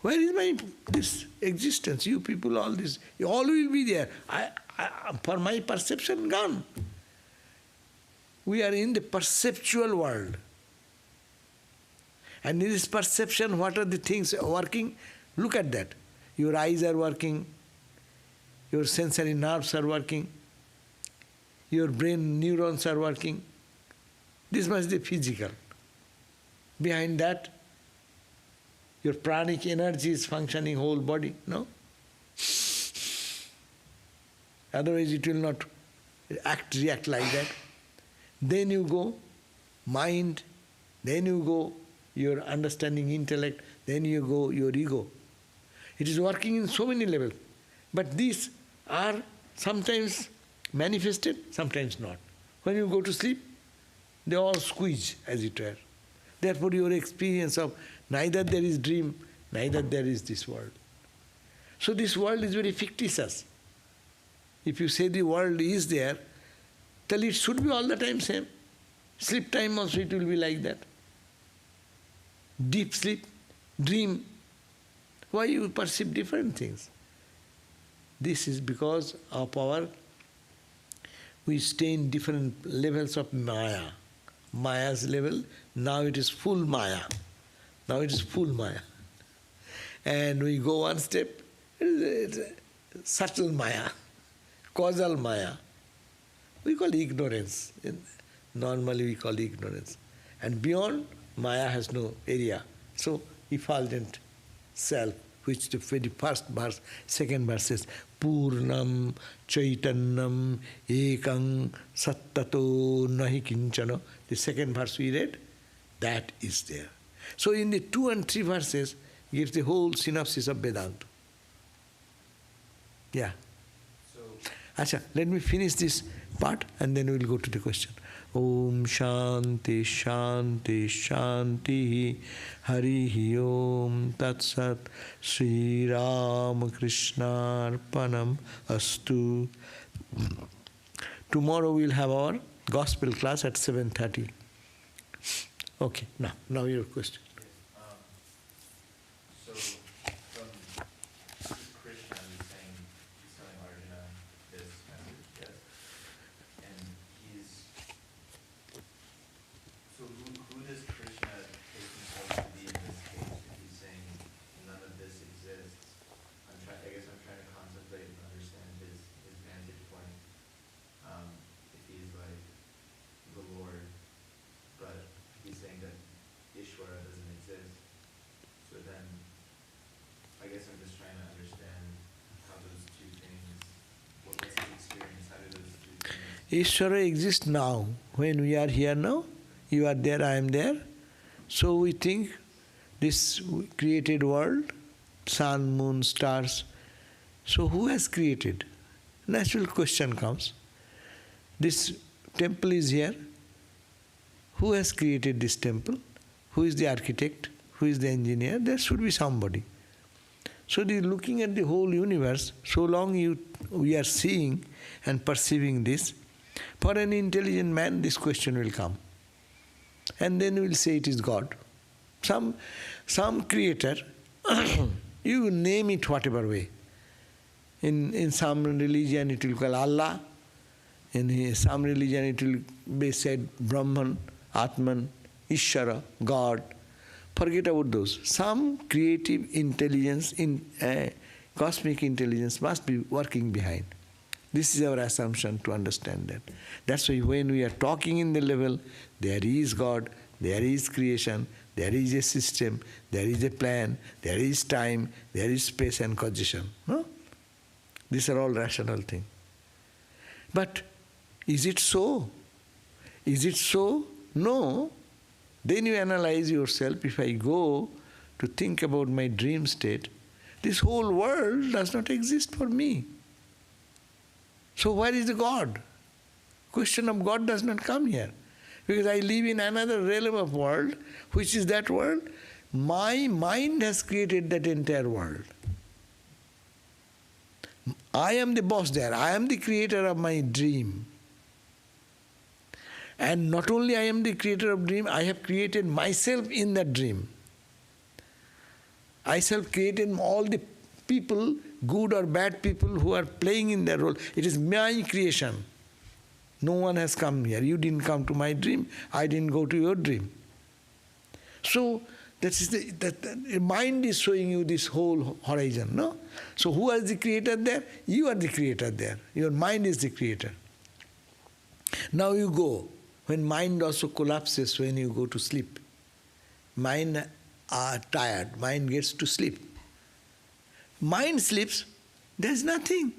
where is my this existence? You people, all this, all will be there. For my perception, gone. We are in the perceptual world. And in this perception, what are the things working? Look at that. Your eyes are working, your sensory nerves are working, your brain neurons are working. This must be physical. Behind that, your pranic energy is functioning whole body, no? Otherwise it will not react like that. Then you go mind, then you go your understanding intellect, then you go your ego. It is working in so many levels. But these are sometimes manifested, sometimes not. When you go to sleep, they all squeeze, as it were. Therefore your experience of neither there is dream, neither there is this world. So this world is very fictitious. If you say the world is there, tell it should be all the time same. Sleep time also it will be like that. Deep sleep, dream. Why you perceive different things? This is because of we stay in different levels of maya. Maya's level, now it is full maya. Now it is full maya. And we go one step, it's a subtle maya, causal maya. We call ignorance. Normally we call ignorance. And beyond, maya has no area. So, effulgent self, which the very first verse, second verse says, pūrṇaṃ, caitanyam, ekaṃ, tato nahi kiñcana. The second verse we read, that is there. So in the 2 and 3 verses, gives the whole synopsis of Vedanta. Yeah. So, Acha, let me finish this part and then we will go to the question. Om Shanti Shanti Shanti Harihi Om Tat Sat Sri Ramakrishna-arpanam Astu. Tomorrow we will have our gospel class at 7:30. Okay, now your question. so from Krishna, he's telling Arjuna this message, yes? And so who does Krishna take himself to be in this case if he's saying none of this exists? I guess I'm trying to contemplate and understand his vantage point. If he's like the Lord, but he's saying that īśvaraḥ doesn't exist. So then, I guess I'm just trying to understand how those two things, what's his experience, how do those two things... īśvaraḥ exists now. When we are here now, you are there, I am there. So we think this created world, sun, moon, stars. So who has created? Natural question comes. This temple is here. Who has created this temple? Who is the architect? Who is the engineer? There should be somebody. So looking at the whole universe, so long we are seeing and perceiving this, for an intelligent man this question will come. And then we will say it is God. Some creator, you name it whatever way. In some religion it will be called Allah. In some religion it will be said Brahman, Atman, Ishvara, God. Forget about those. Some creative intelligence, cosmic intelligence must be working behind. This is our assumption to understand that. That's why when we are talking in the level, there is God, there is creation, there is a system, there is a plan, there is time, there is space and causation. No? These are all rational things. But is it so? Is it so? No. Then you analyze yourself. If I go to think about my dream state, this whole world does not exist for me. So where is the God? Question of God does not come here. Because I live in another realm of world, which is that world. My mind has created that entire world. I am the boss there. I am the creator of my dream. And not only I am the creator of dream, I have created myself in that dream. I have created all the people, good or bad people, who are playing in their role. It is my creation. No one has come here. You didn't come to my dream. I didn't go to your dream. So the mind is showing you this whole horizon, no? So who is the creator there? You are the creator there. Your mind is the creator. Now you go. When mind also collapses when you go to sleep. Mind are tired. Mind gets to sleep. Mind sleeps, there is nothing.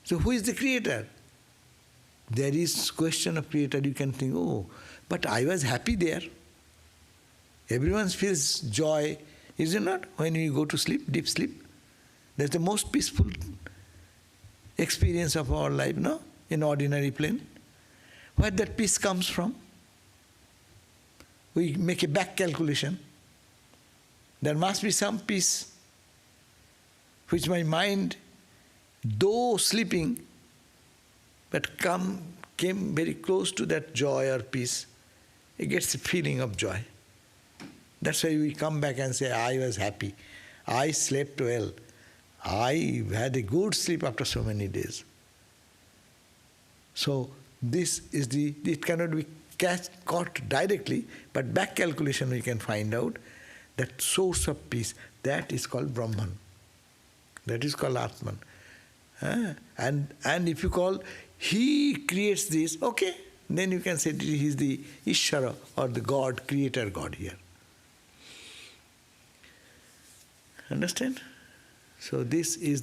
So who is the creator? There is question of creator. You can think, oh, but I was happy there. Everyone feels joy, is it not? When you go to sleep, deep sleep. That's the most peaceful experience of our life, no? In ordinary plane. Where that peace comes from? We make a back calculation. There must be some peace which my mind, though sleeping, but came very close to that joy or peace. It gets a feeling of joy. That's why we come back and say, I was happy. I slept well. I had a good sleep after so many days. So this is it cannot be caught directly, but back calculation we can find out that source of peace, that is called Brahman. That is called Atman. And if you call, he creates this, okay, then you can say he is the īśvaraḥ or the God, creator God here. Understand? So this is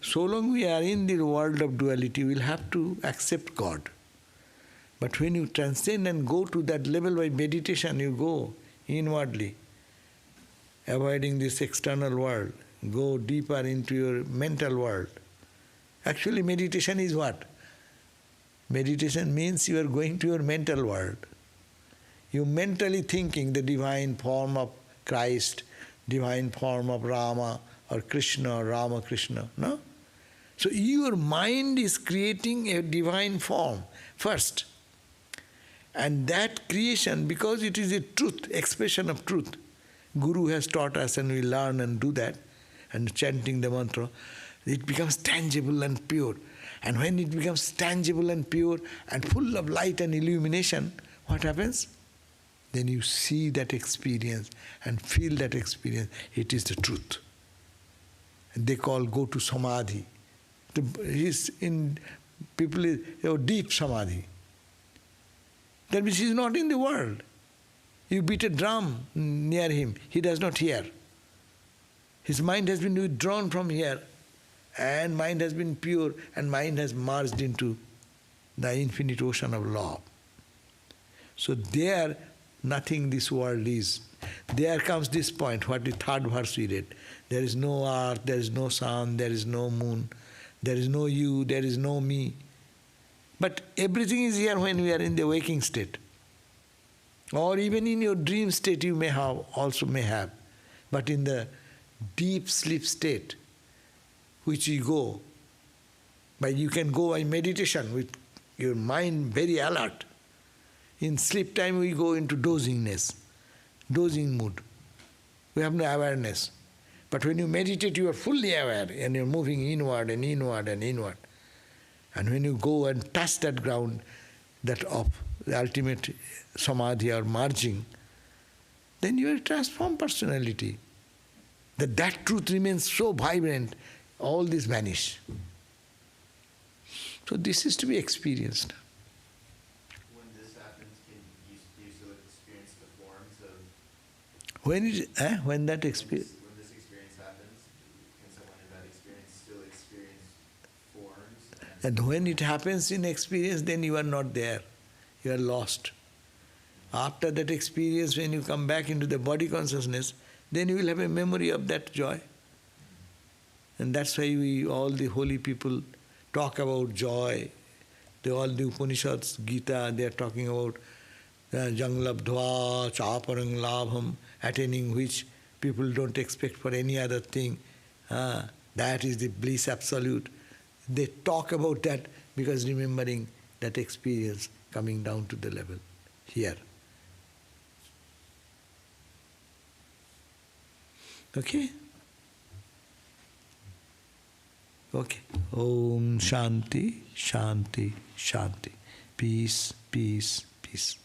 so long we are in the world of duality, we will have to accept God. But when you transcend and go to that level by meditation, you go inwardly, avoiding this external world, go deeper into your mental world. Actually, meditation is what? Meditation means you are going to your mental world. You mentally thinking the divine form of Christ, divine form of Rama or Krishna or Rama Krishna, no? So your mind is creating a divine form first. And that creation, because it is a truth, expression of truth, Guru has taught us and we learn and do that, and chanting the mantra, it becomes tangible and pure. And when it becomes tangible and pure and full of light and illumination, what happens? Then you see that experience and feel that experience. It is the truth. And they call go to samadhi. People is deep samadhi. That means he is not in the world. You beat a drum near him, he does not hear. His mind has been withdrawn from here, and mind has been pure, and mind has merged into the infinite ocean of love. So there, nothing this world is. There comes this point, what the third verse we read. There is no earth, there is no sun, there is no moon, there is no you, there is no me. But everything is here when we are in the waking state. Or even in your dream state you may have. But in the deep sleep state, which you go, you can go by meditation with your mind very alert. In sleep time we go into dozingness, dozing mood. We have no awareness. But when you meditate you are fully aware and you are moving inward and inward and inward. And when you go and touch that ground, that of the ultimate samadhi or merging, then you are a transformed personality. That truth remains so vibrant, all this vanish. So this is to be experienced. When this happens, can you still experience the forms of... When that experience... When this experience happens, can someone in that experience still experience forms? And when it happens in experience, then you are not there. You are lost. After that experience, when you come back into the body consciousness, then you will have a memory of that joy. And that's why all the holy people talk about joy. All the Upanishads, Gita, they are talking about jang labdhva chaparang labham, attaining which people don't expect for any other thing. That is the bliss absolute. They talk about that because remembering that experience coming down to the level here. Okay? Okay. Om Shanti, Shanti, Shanti. Peace, peace, peace.